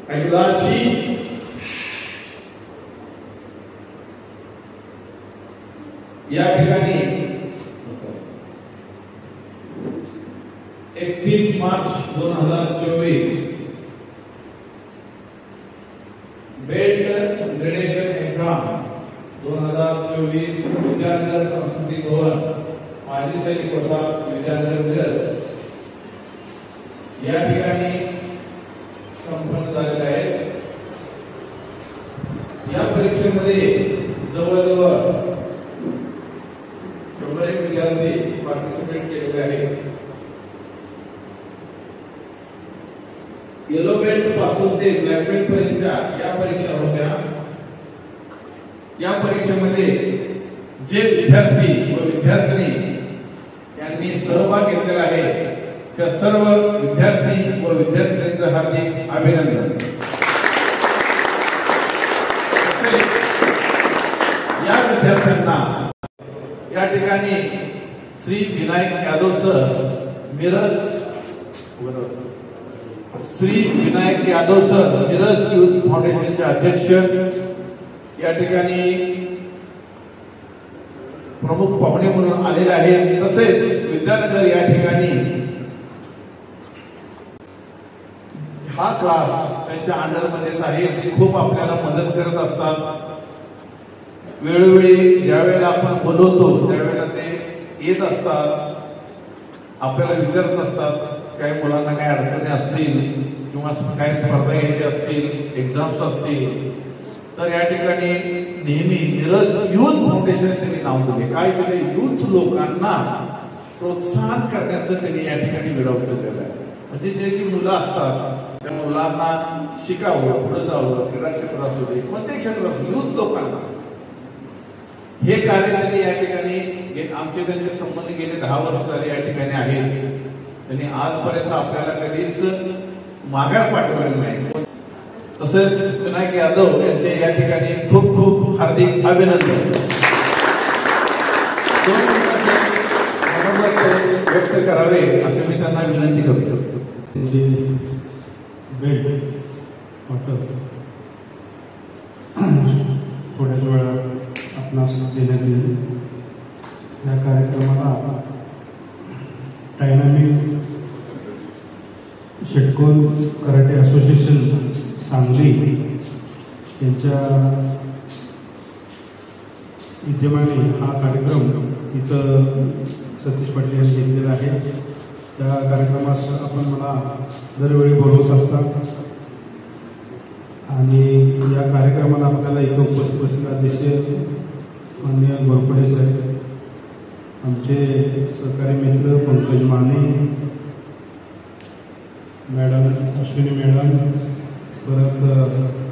ऐकलाची या ठिकाणी 31 March 2024 belt gradation exam 2024 Vidyanagar सांस्कृतिक भवन माजी सैनिक वसाहत विद्यानगर मिरज या ठिकाणी संपन्न झालेले आहे। या परीक्षेमध्ये जवळजवळ 100 विद्यार्थी पार्टिसिपेट केलेले आहेत। येलो बेल्ट पासून ते ब्लॅक बेल्ट पर्यंतच्या या परीक्षा होत्या। या परीक्षेमध्ये जे विद्यार्थी व विद्यार्थिनी यांनी सहभाग घेतलेला आहे त्या सर्व विद्यार्थी व विद्यार्थिनींचं हार्दिक अभिनंदन। या विद्यार्थ्यांना या ठिकाणी श्री विनायक यादव सर मिरज युथ फाउंडेशनचे अध्यक्ष या ठिकाणी प्रमुख पाहुणे म्हणून आलेले आहेत। तसेच विद्यानगर या ठिकाणी हा क्लास त्यांच्या अंडरमध्येच आहे। ते खूप आपल्याला मदत करत असतात। वेळोवेळी ज्यावेळेला आपण बोलवतो त्यावेळेला ते येत असतात, आपल्याला विचारत असतात काही मुलांना काही अडचणी असतील किंवा काही स्पर्धा घ्यायच्या असतील, एक्झाम्स असतील तर या ठिकाणी नेहमी मिरज युथ फाउंडेशन त्यांनी नाव दिले। काय दिले? युथ लोकांना प्रोत्साहन करण्याचं त्यांनी या ठिकाणी विडावचं केलं आहे। म्हणजे जे जी मुलं असतात त्या मुलांना शिकावं, पुढे जावं, क्रीडा क्षेत्रात असू दे, कोणत्याही क्षेत्रात असू, युथ लोकांना हे कार्य त्यांनी या ठिकाणी आमचे त्यांचे संबंध गेले 10 वर्ष झाले या ठिकाणी आहेत। त्यांनी आजपर्यंत आपल्याला कधीच माघार पाठवलेली नाही। तसेच विनायक यादव यांचे या ठिकाणी खूप खूप हार्दिक अभिनंदन। व्यक्त करावे असे मी त्यांना विनंती करतो। थोड्याच वेळा आपणास देण्यात येईल। या कार्यक्रमाला डायनामिक षटकोन कराटे असोसिएशन सांगली यांच्या विद्यमाने हा कार्यक्रम इथं सतीश पाटील यांनी घेतलेला आहे। त्या कार्यक्रमास आपण मला दरवेळी बोलवत असतात आणि या कार्यक्रमाला आपल्याला इथं उपस्थित असलेला अतिशय माननीय घोरपडे साहेब, आमचे सहकारी मित्र पंकज माने मॅडम, अश्विनी मॅडम, परत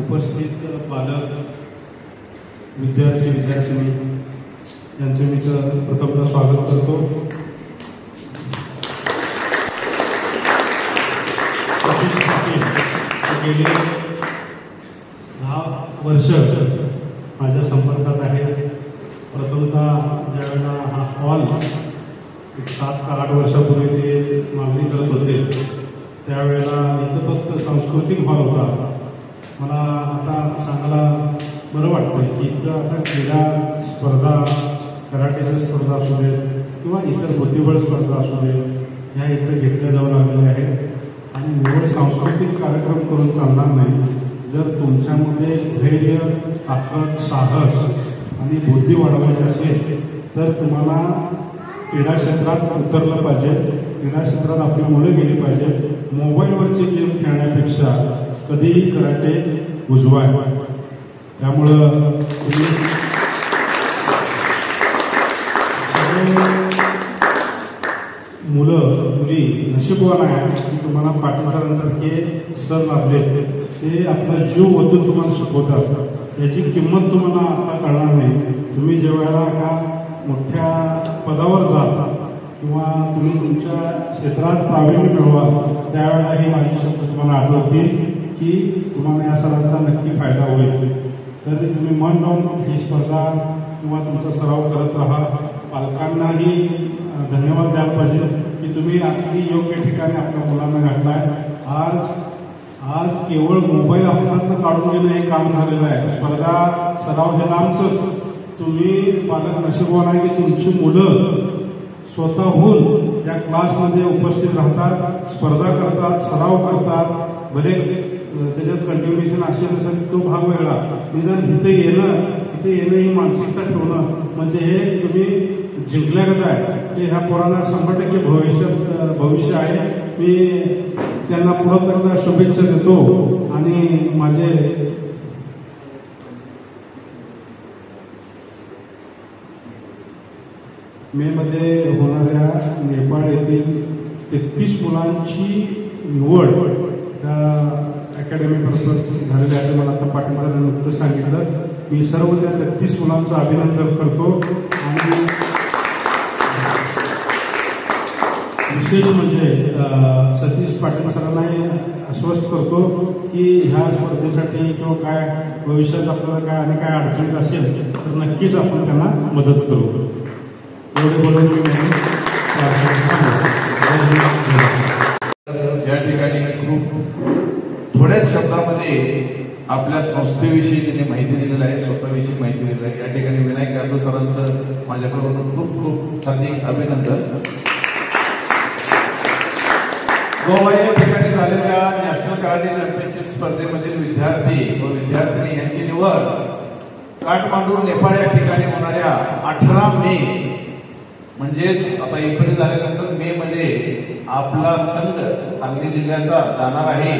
उपस्थित पालक, विद्यार्थी विद्यार्थिनी यांचे मी प्रथमतः स्वागत करतो। गेली 10 वर्ष माझ्या संपर्कात आहे। प्रथमतः ज्यावेळेला हा हॉल 7 का 8 वर्षापूर्वी ते मागणी करत होते त्यावेळेला इथं फक्त सांस्कृतिक हॉल होता। मला आता सांगायला बरं वाटतं की इथं आता क्रीडा स्पर्धा, कराटेच्या स्पर्धा असू देत किंवा इतर बुद्धिबळ स्पर्धा असू देत ह्या इथं घेतल्या जाऊ लागलेल्या आहेत। आणि निवड सांस्कृतिक कार्यक्रम करून चालणार नाही। जर तुमच्यामध्ये धैर्य, ताकद, साहस आणि बुद्धी वाढवायची असेल तर तुम्हाला क्रीडा क्षेत्रात उतरलं पाहिजे। क्रीडा क्षेत्रात आपली मुलं गेली पाहिजे। मोबाईलवरचे गेम खेळण्यापेक्षा कधीही कराटे उजवाय। त्यामुळं तुम्ही मुलं मुली नशीबवान आहे की तुम्हाला पाटीलसरांसारखे सर लाभले। ते आपला जीव ओतून तुम्हाला शिकवतात। याची किंमत तुम्हाला आता कळणार नाही। तुम्ही जेव्हा एका मोठ्या पदावर जाता किंवा तुम्ही तुमच्या क्षेत्रात प्रावीण्य मिळवाल त्यावेळेला ही माझी शब्द तुम्हाला आठवतील की तुम्हाला या सरांचा नक्की फायदा होईल। तर तुम्ही मन लावून ही स्पर्धा किंवा तुमचा सराव करत राहा। पालकांनाही धन्यवाद द्यायला पाहिजे की तुम्ही अगदी योग्य ठिकाणी आपल्या मुलांना घातलाय. आज केवळ मोबाईल हातातनं काढून घेणं हे काम झालेलं आहे. स्पर्धा सराव हे लांबच. तुम्ही पालक नशीबवान आहे की तुमची मुलं स्वतःहून या क्लासमध्ये उपस्थित राहतात, स्पर्धा करतात, सराव करतात. भले त्याच्यात कंटिन्युएशन असेल तो भाग वेगळा, निदान इथे येणं ही मानसिकता ठेवणं म्हणजे हे तुम्ही जिंकल्यागत आहे. की ह्या पोरांना 100% भविष्य आहे. मी त्यांना पुढं एकदा शुभेच्छा देतो. आणि माझे मे मध्ये होणाऱ्या नेपाळ येथील 33 मुलांची निवड त्या अकॅडमीमार्फत झालेली आहे. मला आता पाटील सरांनी नुकतंच सांगितलं. मी सर्व त्या 33 मुलांचं अभिनंदन करतो. आणि विशेष म्हणजे सतीश पाटील सरांनाही आश्वस्त करतो की ह्या स्पर्धेसाठी किंवा काय भविष्यात आपल्याला काय आणि काय अडचणीत असेल तर नक्कीच आपण त्यांना मदत करू. एवढे बोलून या ठिकाणी खूप थोड्याच शब्दामध्ये आपल्या संस्थेविषयी त्यांनी माहिती दिलेलं आहे, स्वतःविषयी माहिती दिलेली आहे. या ठिकाणी विनायक यादव सरांचं माझ्याकडून खूप खूप हार्दिक अभिनंदन. गोवा या ठिकाणी झालेल्या नॅशनल कराटे चॅम्पियनशिप स्पर्धेमधील विद्यार्थी व विद्यार्थिनी यांची निवड काठमांडू नेपाळ या ठिकाणी होणाऱ्या 18 मे म्हणजेच आता एप्रिल झाल्यानंतर मे मध्ये आपला संघ सांगली जिल्ह्याचा जाणार आहे.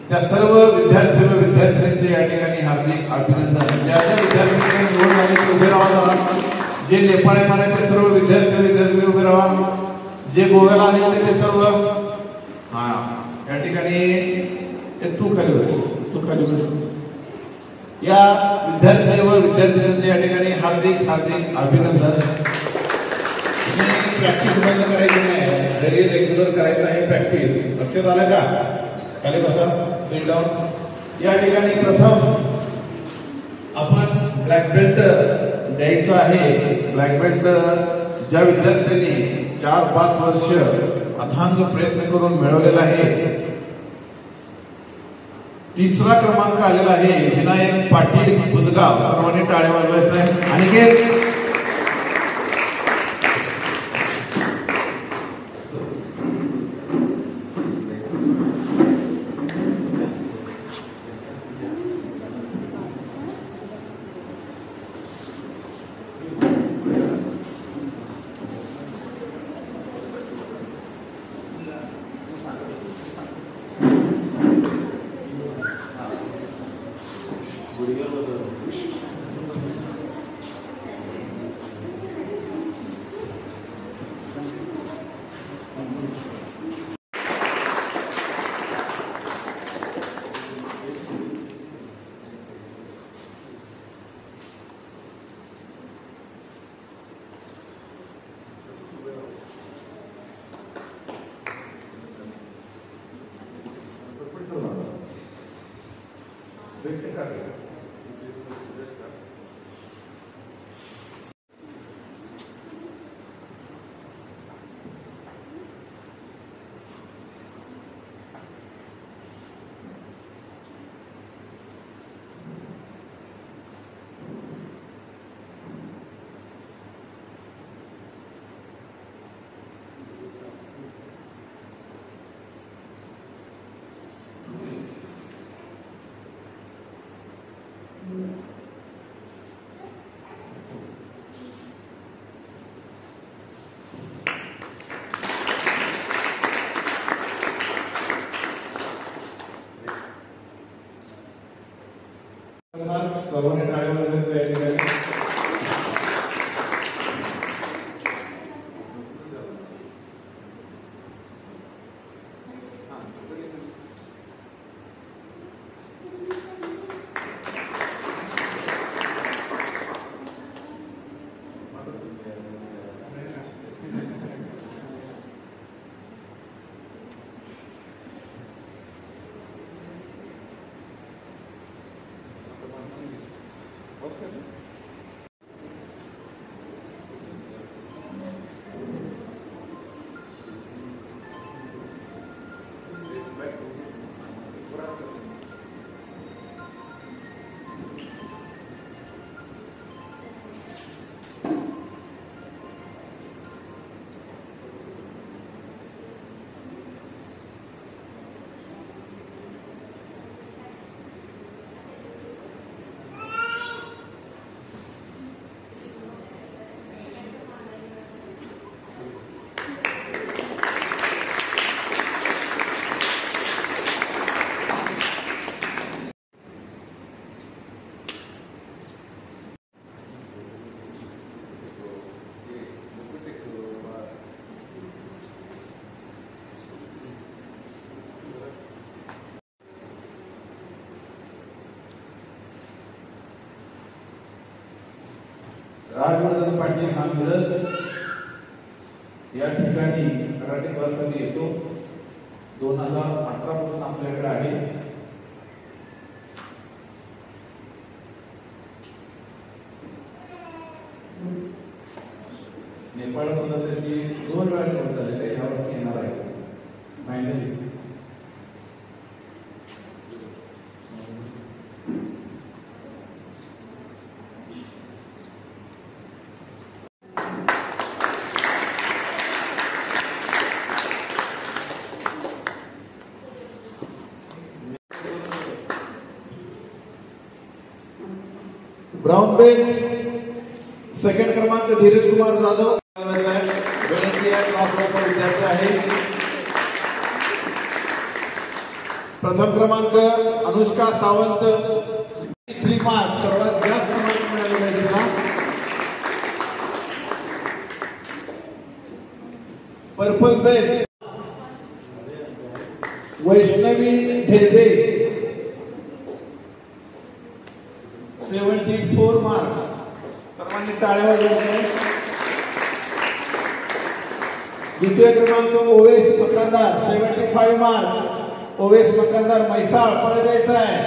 त्या सर्व विद्यार्थी व विद्यार्थिनींचे या ठिकाणी हार्दिक अभिनंदन. ज्या ज्या विद्यार्थ्यांनी निवड झाली ते उभे राहा. जे नेपाळ येणार आहे ते सर्व विद्यार्थी विद्यार्थी उभे राहा. जे गोव्याला आले ते सर्व या ठिकाणी तू खाली बस. या विद्यार्थी व विद्यार्थिनींचे या ठिकाणी हार्दिक हार्दिक अभिनंदन. प्रॅक्टिस बंद करायची नाही, घरी रेग्युलर करायचं आहे प्रॅक्टिस. लक्षात आलं का? खाली बसा, सिट डाऊन. या ठिकाणी प्रथम आपण ब्लॅक बेल्ट द्यायचा आहे. ब्लॅक बेल्ट ज्या विद्यार्थ्यांनी 4-5 वर्ष अथांग प्रयत्न करून मिळवलेला आहे. 3रा क्रमांक आलेला आहे विनायक पाटील बुधगाव. सर्वांनी टाळ्या वाजवायचा आहे. आणि सर्वांनी टाळ्या वाजवायचं या ठिकाणी. राजवर्धन पाटील हा मिरज या ठिकाणी कराटे क्लाससाठी येतो. 2018 पासून आपल्याकडे आहे. नेपाळ सुद्धा त्याची 2 वेळा निवड झालेली आहे. यावर्षी येणार आहे फायनली. ब्राउन बेल्ट सेकंड क्रमांक धीरज कुमार जाधव विद्यार्थी आहे. प्रथम क्रमांक अनुष्का सावंत 3 मार्क्स सर्वात जास्त क्रमांक मिळालेला आहे तिला. Purple belt Vaishnavi Dhebe 74 marks. सर्वांनी टाळ्या वाजवल्या. द्वितीय क्रमांक ओवेस मकंदार 75 मार्क्स. ओवेस मकंदार म्हैसाळ पळ द्यायचा आहे.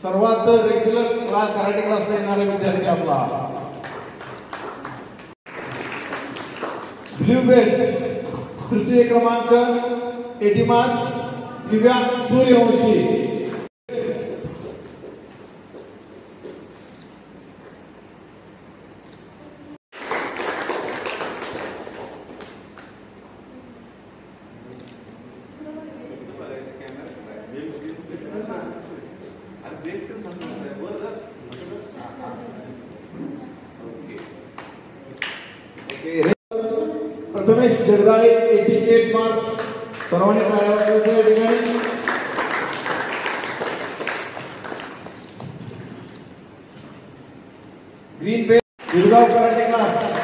सर्वात रेग्युलर कराटे क्लासला येणारा विद्यार्थी आपला. ब्ल्यू बेल्ट तृतीय क्रमांक 80 मार्क्स दिव्या सूर्यवंशी. प्रथमेश जगदाळे 88 मार्क्स. सर्वांनी टाळ्या वाजवायच्या या ठिकाणी. Green belt Girgaon karate class